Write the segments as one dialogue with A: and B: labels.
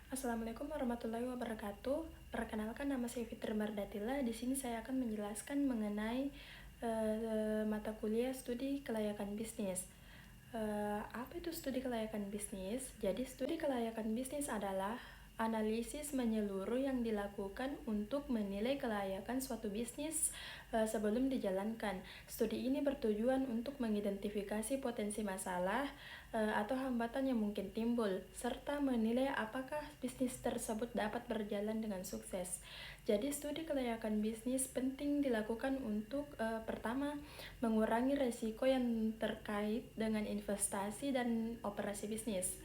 A: Assalamualaikum warahmatullahi wabarakatuh. Perkenalkan, nama saya Fitri Mardatila. Di sini saya akan menjelaskan mengenai mata kuliah studi kelayakan bisnis. Apa itu studi kelayakan bisnis? Jadi studi kelayakan bisnis adalah analisis menyeluruh yang dilakukan untuk menilai kelayakan suatu bisnis sebelum dijalankan. Studi ini bertujuan untuk mengidentifikasi potensi masalah atau hambatan yang mungkin timbul, serta menilai apakah bisnis tersebut dapat berjalan dengan sukses. Jadi studi kelayakan bisnis penting dilakukan untuk pertama, mengurangi resiko yang terkait dengan investasi dan operasi bisnis.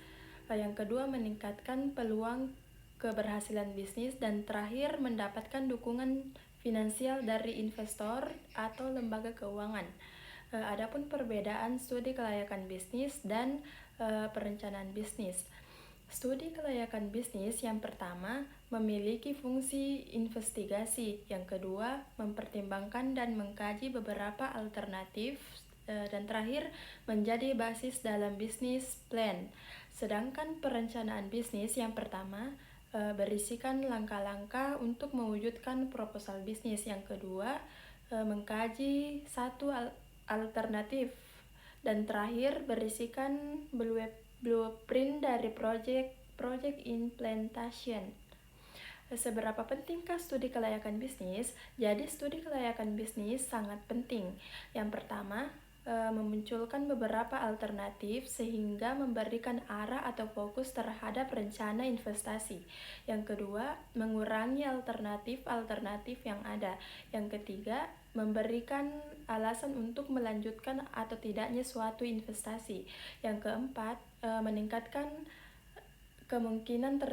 A: Yang kedua, meningkatkan peluang keberhasilan bisnis, dan terakhir, mendapatkan dukungan finansial dari investor atau lembaga keuangan. Adapun perbedaan studi kelayakan bisnis dan perencanaan bisnis. Studi kelayakan bisnis yang pertama memiliki fungsi investigasi, yang kedua mempertimbangkan dan mengkaji beberapa alternatif, dan terakhir menjadi basis dalam bisnis plan. Sedangkan perencanaan bisnis yang pertama berisikan langkah-langkah untuk mewujudkan proposal bisnis, yang kedua mengkaji satu alternatif, dan terakhir berisikan blueprint dari project implementation. Seberapa pentingkah studi kelayakan bisnis? Jadi studi kelayakan bisnis sangat penting. Yang pertama, memunculkan beberapa alternatif sehingga memberikan arah atau fokus terhadap rencana investasi. Yang kedua, mengurangi alternatif yang ada. Yang ketiga, memberikan alasan untuk melanjutkan atau tidaknya suatu investasi. Yang keempat, meningkatkan kemungkinan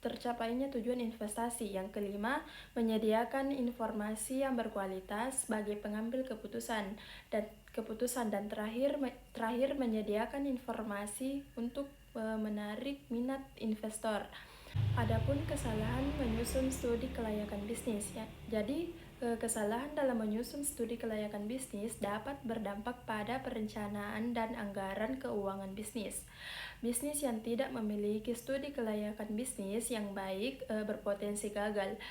A: tercapainya tujuan investasi. Yang kelima, menyediakan informasi yang berkualitas bagi pengambil keputusan, dan terakhir menyediakan informasi untuk menarik minat investor. Adapun kesalahan menyusun studi kelayakan bisnis, ya. Jadi kesalahan dalam menyusun studi kelayakan bisnis dapat berdampak pada perencanaan dan anggaran keuangan bisnis. Bisnis yang tidak memiliki studi kelayakan bisnis yang baik berpotensi gagal.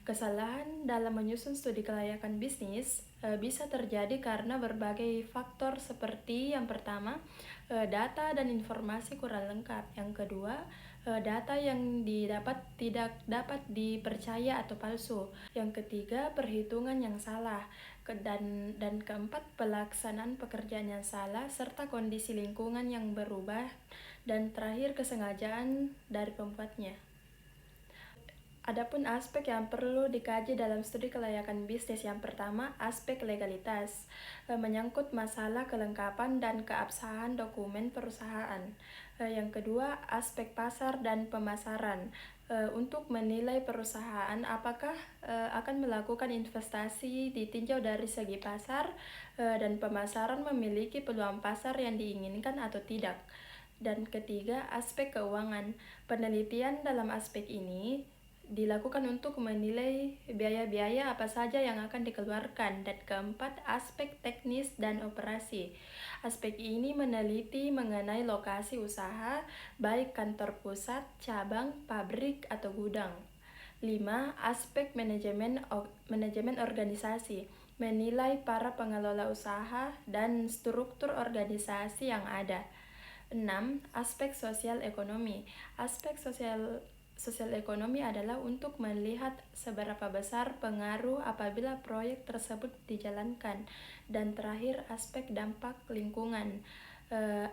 A: Kesalahan dalam menyusun studi kelayakan bisnis bisa terjadi karena berbagai faktor, seperti yang pertama, data dan informasi kurang lengkap. Yang kedua, data yang didapat tidak dapat dipercaya atau palsu. Yang ketiga, perhitungan yang salah. Dan keempat, pelaksanaan pekerjaan yang salah, serta kondisi lingkungan yang berubah, dan terakhir, kesengajaan dari pembuatnya. Adapun aspek yang perlu dikaji dalam studi kelayakan bisnis, yang pertama, aspek legalitas, menyangkut masalah kelengkapan dan keabsahan dokumen perusahaan. Yang kedua, aspek pasar dan pemasaran, untuk menilai perusahaan apakah akan melakukan investasi ditinjau dari segi pasar dan pemasaran memiliki peluang pasar yang diinginkan atau tidak. Dan ketiga, aspek keuangan. Penelitian dalam aspek ini dilakukan untuk menilai biaya-biaya apa saja yang akan dikeluarkan. Dan keempat, aspek teknis dan operasi. Aspek ini meneliti mengenai lokasi usaha, baik kantor pusat, cabang, pabrik, atau gudang. 5. Aspek manajemen organisasi, menilai para pengelola usaha dan struktur organisasi yang ada. 6. Aspek sosial ekonomi. Aspek sosial ekonomi adalah untuk melihat seberapa besar pengaruh apabila proyek tersebut dijalankan. Dan terakhir, aspek dampak lingkungan.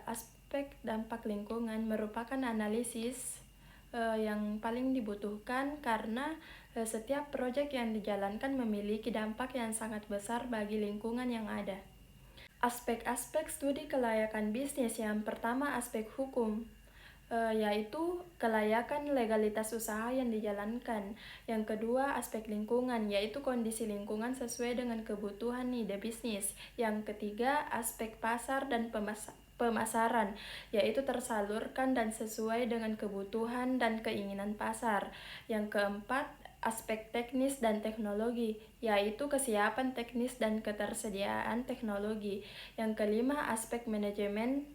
A: Aspek dampak lingkungan merupakan analisis yang paling dibutuhkan karena setiap proyek yang dijalankan memiliki dampak yang sangat besar bagi lingkungan yang ada. Aspek-aspek studi kelayakan bisnis, yang pertama, aspek hukum, yaitu kelayakan legalitas usaha yang dijalankan. Yang kedua, aspek lingkungan, yaitu kondisi lingkungan sesuai dengan kebutuhan ide bisnis. Yang ketiga, aspek pasar dan pemasaran, yaitu tersalurkan dan sesuai dengan kebutuhan dan keinginan pasar. Yang keempat, aspek teknis dan teknologi, yaitu kesiapan teknis dan ketersediaan teknologi. Yang kelima, aspek manajemen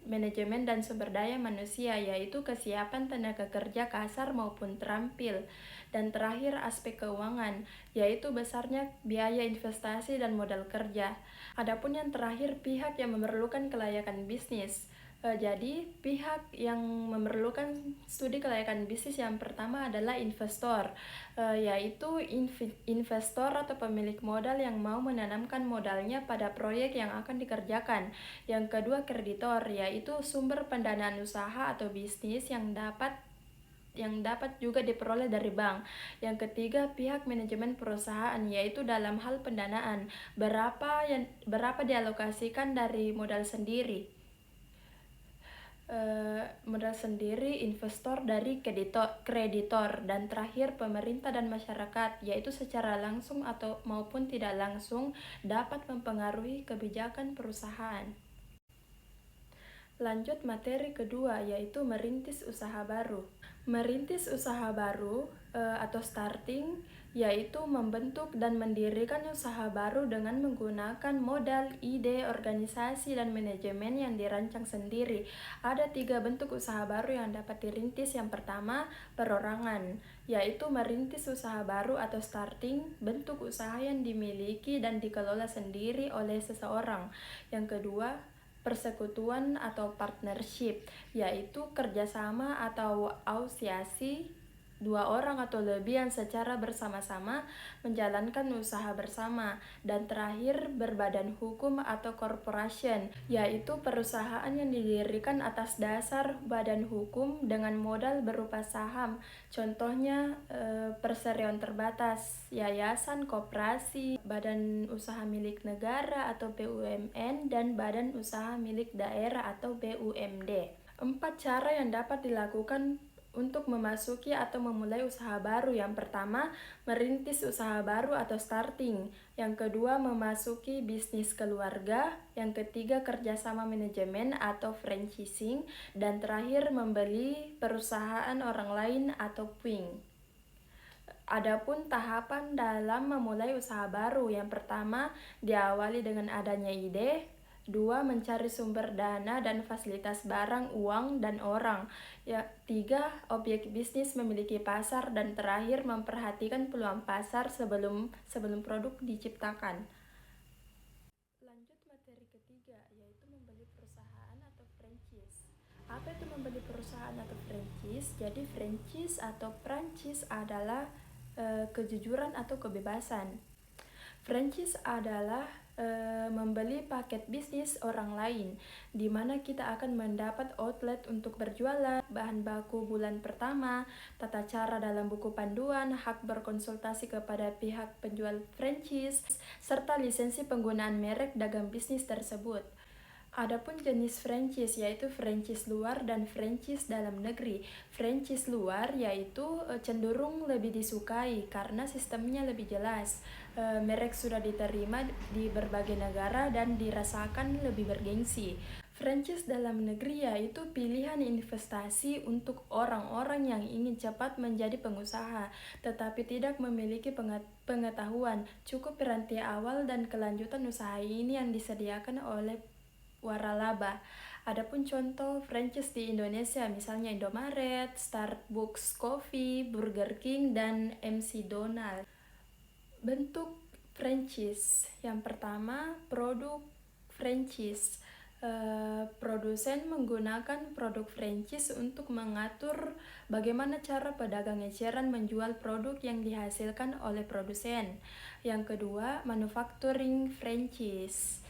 A: dan sumber daya manusia, yaitu kesiapan tenaga kerja kasar maupun terampil. Dan terakhir, aspek keuangan, yaitu besarnya biaya investasi dan modal kerja. Adapun yang terakhir, pihak yang memerlukan kelayakan bisnis. Jadi, pihak yang memerlukan studi kelayakan bisnis yang pertama adalah investor, yaitu investor atau pemilik modal yang mau menanamkan modalnya pada proyek yang akan dikerjakan. Yang kedua, kreditor, yaitu sumber pendanaan usaha atau bisnis yang dapat juga diperoleh dari bank. Yang ketiga, pihak manajemen perusahaan, yaitu dalam hal pendanaan, berapa dialokasikan dari modal sendiri, investor dari kreditor, dan terakhir pemerintah dan masyarakat, yaitu secara langsung atau maupun tidak langsung dapat mempengaruhi kebijakan perusahaan. Lanjut materi kedua, yaitu merintis usaha baru. Merintis usaha baru atau starting, yaitu membentuk dan mendirikan usaha baru dengan menggunakan modal, ide, organisasi, dan manajemen yang dirancang sendiri. Ada 3 bentuk usaha baru yang dapat dirintis. Yang pertama, perorangan, yaitu merintis usaha baru atau starting, bentuk usaha yang dimiliki dan dikelola sendiri oleh seseorang. Yang kedua, persekutuan atau partnership, yaitu kerjasama atau asosiasi 2 orang atau lebih yang secara bersama-sama menjalankan usaha bersama. Dan terakhir, berbadan hukum atau corporation, yaitu perusahaan yang didirikan atas dasar badan hukum dengan modal berupa saham. Contohnya perseroan terbatas, yayasan, koperasi, badan usaha milik negara atau BUMN, dan badan usaha milik daerah atau BUMD. 4 cara yang dapat dilakukan untuk memasuki atau memulai usaha baru. Yang pertama, merintis usaha baru atau starting. Yang kedua, memasuki bisnis keluarga. Yang ketiga, kerjasama manajemen atau franchising. Dan terakhir, membeli perusahaan orang lain atau puing. Adapun tahapan dalam memulai usaha baru, yang pertama, diawali dengan adanya ide. 2. Mencari sumber dana dan fasilitas barang, uang, dan orang. 3. Objek bisnis memiliki pasar. Dan terakhir, memperhatikan peluang pasar sebelum produk diciptakan. Lanjut materi ketiga, yaitu membeli perusahaan atau franchise. Apa itu membeli perusahaan atau franchise? Jadi franchise atau franchise adalah kejujuran atau kebebasan. Franchise adalah membeli paket bisnis orang lain, di mana kita akan mendapat outlet untuk berjualan, bahan baku bulan pertama, tata cara dalam buku panduan, hak berkonsultasi kepada pihak penjual franchise, serta lisensi penggunaan merek dagang bisnis tersebut. Adapun jenis franchise, yaitu franchise luar dan franchise dalam negeri. Franchise luar yaitu cenderung lebih disukai karena sistemnya lebih jelas. Merek sudah diterima di berbagai negara dan dirasakan lebih bergengsi. Franchise dalam negeri yaitu pilihan investasi untuk orang-orang yang ingin cepat menjadi pengusaha, tetapi tidak memiliki pengetahuan cukup rantai awal dan kelanjutan usaha ini yang disediakan oleh waralaba. Adapun contoh franchise di Indonesia, misalnya Indomaret, Starbucks Coffee, Burger King, dan MC Donald. Bentuk franchise. Yang pertama, produk franchise. Produsen menggunakan produk franchise untuk mengatur bagaimana cara pedagang eceran menjual produk yang dihasilkan oleh produsen. Yang kedua, manufacturing franchise,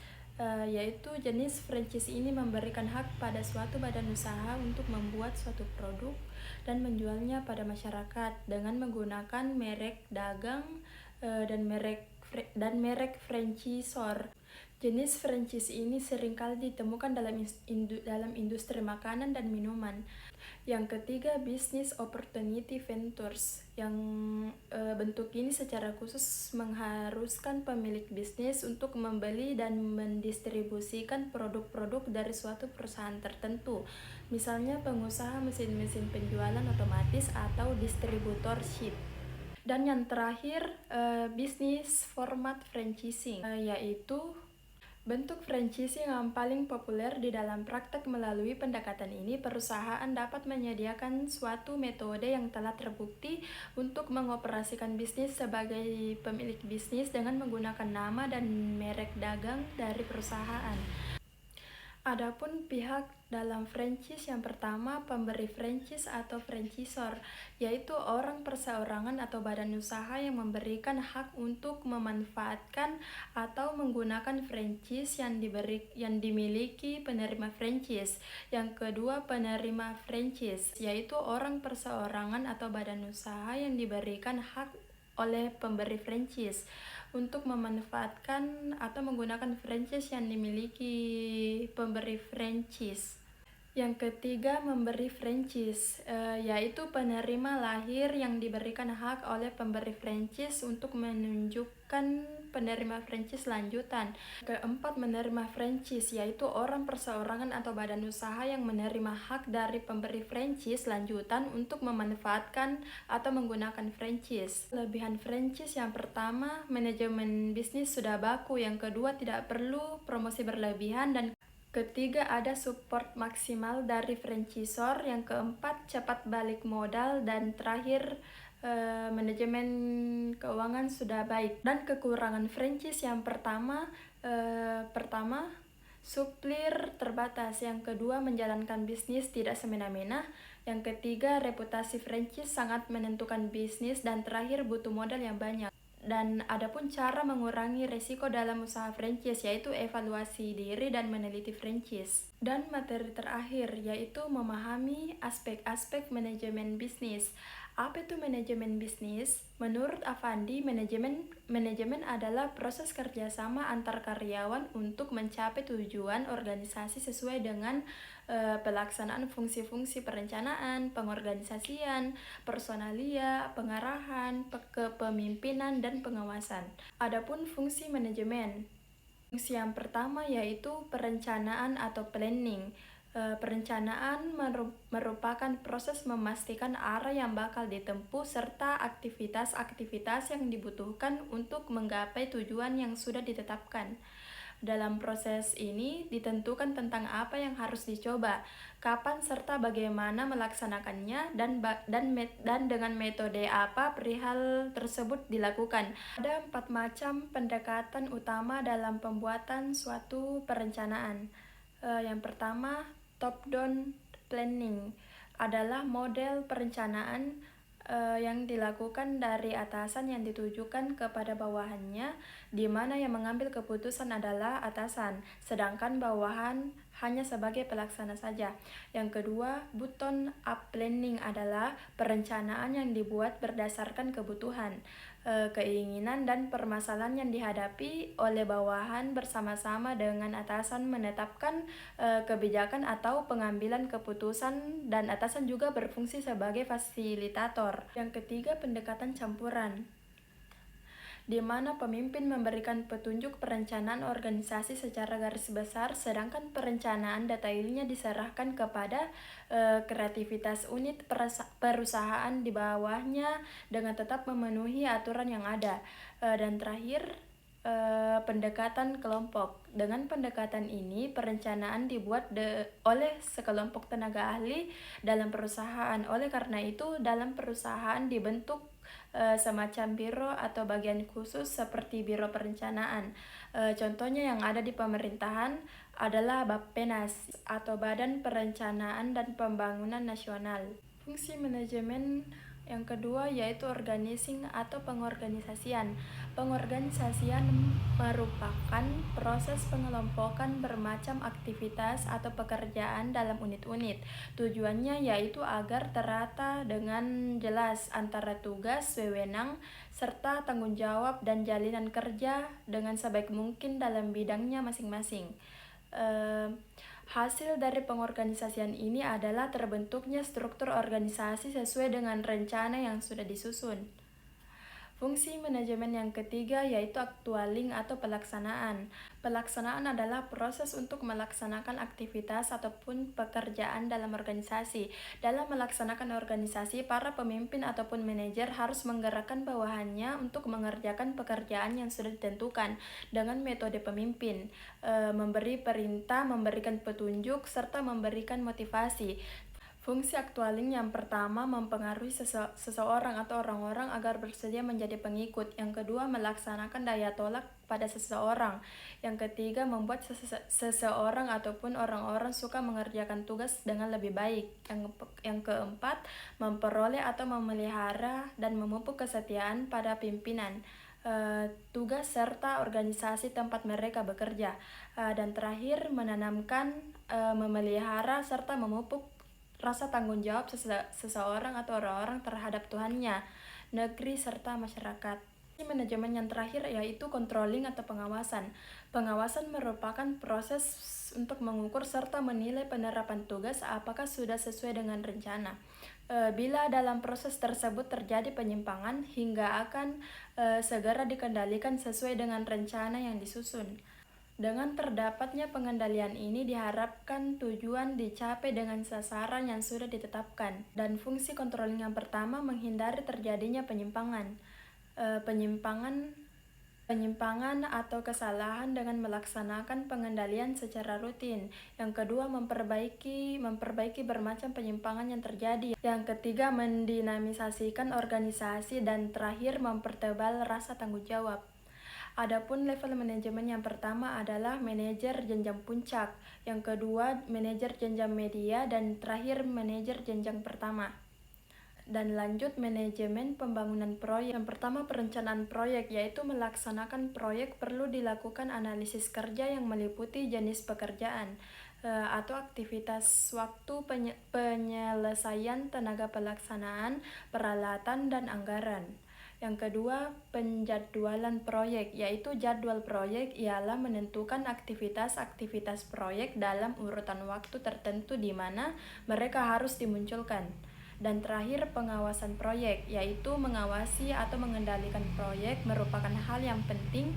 A: yaitu jenis franchise ini memberikan hak pada suatu badan usaha untuk membuat suatu produk dan menjualnya pada masyarakat dengan menggunakan merek dagang dan merek franchisor. Jenis franchise ini seringkali ditemukan dalam industri makanan dan minuman. Yang ketiga, business opportunity ventures, yang bentuk ini secara khusus mengharuskan pemilik bisnis untuk membeli dan mendistribusikan produk-produk dari suatu perusahaan tertentu, misalnya pengusaha mesin-mesin penjualan otomatis atau distributorship. Dan yang terakhir, bisnis format franchising, yaitu bentuk franchising yang paling populer di dalam praktek. Melalui pendekatan ini, perusahaan dapat menyediakan suatu metode yang telah terbukti untuk mengoperasikan bisnis sebagai pemilik bisnis dengan menggunakan nama dan merek dagang dari perusahaan. Adapun pihak dalam franchise yang pertama, pemberi franchise atau franchisor, yaitu orang perseorangan atau badan usaha yang memberikan hak untuk memanfaatkan atau menggunakan franchise yang dimiliki penerima franchise. Yang kedua, penerima franchise, yaitu orang perseorangan atau badan usaha yang diberikan hak oleh pemberi franchise untuk memanfaatkan atau menggunakan franchise yang dimiliki pemberi franchise. Yang ketiga, memberi franchise, yaitu penerima lahir yang diberikan hak oleh pemberi franchise untuk menunjukkan penerima franchise lanjutan. Keempat, menerima franchise, yaitu orang perseorangan atau badan usaha yang menerima hak dari pemberi franchise lanjutan untuk memanfaatkan atau menggunakan franchise. Kelebihan franchise yang pertama, manajemen bisnis sudah baku. Yang kedua, tidak perlu promosi berlebihan. Dan ketiga, ada support maksimal dari franchisor. Yang keempat, cepat balik modal. Dan terakhir, manajemen keuangan sudah baik. Dan kekurangan franchise yang pertama, suplir terbatas. Yang kedua, menjalankan bisnis tidak semena-mena. Yang ketiga, reputasi franchise sangat menentukan bisnis. Dan terakhir, butuh modal yang banyak. Dan adapun cara mengurangi risiko dalam usaha franchise, yaitu evaluasi diri dan meneliti franchise. Dan materi terakhir, yaitu memahami aspek-aspek manajemen bisnis. Apa itu manajemen bisnis? Menurut Afandi, manajemen adalah proses kerjasama antar karyawan untuk mencapai tujuan organisasi sesuai dengan pelaksanaan fungsi-fungsi perencanaan, pengorganisasian, personalia, pengarahan, kepemimpinan, dan pengawasan. Adapun fungsi manajemen, fungsi yang pertama yaitu perencanaan atau planning. Perencanaan merupakan proses memastikan arah yang bakal ditempuh serta aktivitas-aktivitas yang dibutuhkan untuk menggapai tujuan yang sudah ditetapkan. Dalam proses ini ditentukan tentang apa yang harus dicoba, kapan serta bagaimana melaksanakannya, dan dengan metode apa perihal tersebut dilakukan. Ada 4 macam pendekatan utama dalam pembuatan suatu perencanaan. Yang pertama, top-down planning adalah model perencanaan yang dilakukan dari atasan yang ditujukan kepada bawahannya, di mana yang mengambil keputusan adalah atasan, sedangkan bawahan hanya sebagai pelaksana saja. Yang kedua, bottom-up planning adalah perencanaan yang dibuat berdasarkan kebutuhan, keinginan, dan permasalahan yang dihadapi oleh bawahan bersama-sama dengan atasan menetapkan kebijakan atau pengambilan keputusan, dan atasan juga berfungsi sebagai fasilitator. Yang ketiga, pendekatan campuran, di mana pemimpin memberikan petunjuk perencanaan organisasi secara garis besar, sedangkan perencanaan detailnya diserahkan kepada kreativitas unit perusahaan di bawahnya dengan tetap memenuhi aturan yang ada. Dan terakhir, pendekatan kelompok. Dengan pendekatan ini, perencanaan dibuat oleh sekelompok tenaga ahli dalam perusahaan. Oleh karena itu, dalam perusahaan dibentuk semacam biro atau bagian khusus seperti biro perencanaan. Contohnya yang ada di pemerintahan adalah Bappenas atau Badan Perencanaan dan Pembangunan Nasional. Fungsi manajemen yang kedua yaitu organizing atau pengorganisasian. Pengorganisasian merupakan proses pengelompokan bermacam aktivitas atau pekerjaan dalam unit-unit. Tujuannya yaitu agar terata dengan jelas antara tugas, wewenang, serta tanggung jawab dan jalinan kerja dengan sebaik mungkin dalam bidangnya masing-masing. Hasil dari pengorganisasian ini adalah terbentuknya struktur organisasi sesuai dengan rencana yang sudah disusun. Fungsi manajemen yang ketiga yaitu actualing atau pelaksanaan. Pelaksanaan adalah proses untuk melaksanakan aktivitas ataupun pekerjaan dalam organisasi. Dalam melaksanakan organisasi, para pemimpin ataupun manajer harus menggerakkan bawahannya untuk mengerjakan pekerjaan yang sudah ditentukan dengan metode pemimpin, memberi perintah, memberikan petunjuk, serta memberikan motivasi. Fungsi actualing yang pertama mempengaruhi seseorang atau orang-orang agar bersedia menjadi pengikut. Yang kedua, melaksanakan daya tolak pada seseorang. Yang ketiga, membuat seseorang ataupun orang-orang suka mengerjakan tugas dengan lebih baik. Yang keempat, memperoleh atau memelihara dan memupuk kesetiaan pada pimpinan, tugas serta organisasi tempat mereka bekerja. Dan terakhir, menanamkan, memelihara serta memupuk rasa tanggung jawab seseorang atau orang-orang terhadap Tuhannya, negeri, serta masyarakat. Manajemen yang terakhir yaitu controlling atau pengawasan. Pengawasan merupakan proses untuk mengukur serta menilai penerapan tugas apakah sudah sesuai dengan rencana. Bila dalam proses tersebut terjadi penyimpangan, hingga akan segera dikendalikan sesuai dengan rencana yang disusun. Dengan terdapatnya pengendalian ini diharapkan tujuan dicapai dengan sasaran yang sudah ditetapkan. Dan fungsi controlling yang pertama menghindari terjadinya penyimpangan atau kesalahan dengan melaksanakan pengendalian secara rutin. Yang kedua, memperbaiki bermacam penyimpangan yang terjadi. Yang ketiga, mendinamisasikan organisasi, dan terakhir mempertebal rasa tanggung jawab. Adapun level manajemen yang pertama adalah manajer jenjang puncak, yang kedua manajer jenjang media, dan terakhir manajer jenjang pertama. Dan lanjut manajemen pembangunan proyek. Yang pertama, perencanaan proyek, yaitu melaksanakan proyek perlu dilakukan analisis kerja yang meliputi jenis pekerjaan atau aktivitas, waktu penyelesaian, tenaga pelaksanaan, peralatan, dan anggaran. Yang kedua, penjadwalan proyek, yaitu jadwal proyek ialah menentukan aktivitas-aktivitas proyek dalam urutan waktu tertentu di mana mereka harus dimunculkan. Dan terakhir, pengawasan proyek, yaitu mengawasi atau mengendalikan proyek merupakan hal yang penting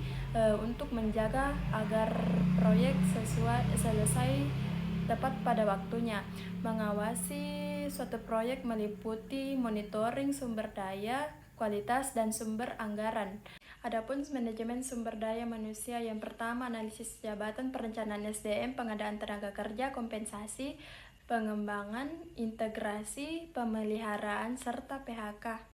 A: untuk menjaga agar proyek selesai tepat pada waktunya. Mengawasi suatu proyek meliputi monitoring sumber daya, kualitas, dan sumber anggaran. Adapun manajemen sumber daya manusia yang pertama, analisis jabatan, perencanaan SDM, pengadaan tenaga kerja, kompensasi, pengembangan, integrasi, pemeliharaan, serta PHK.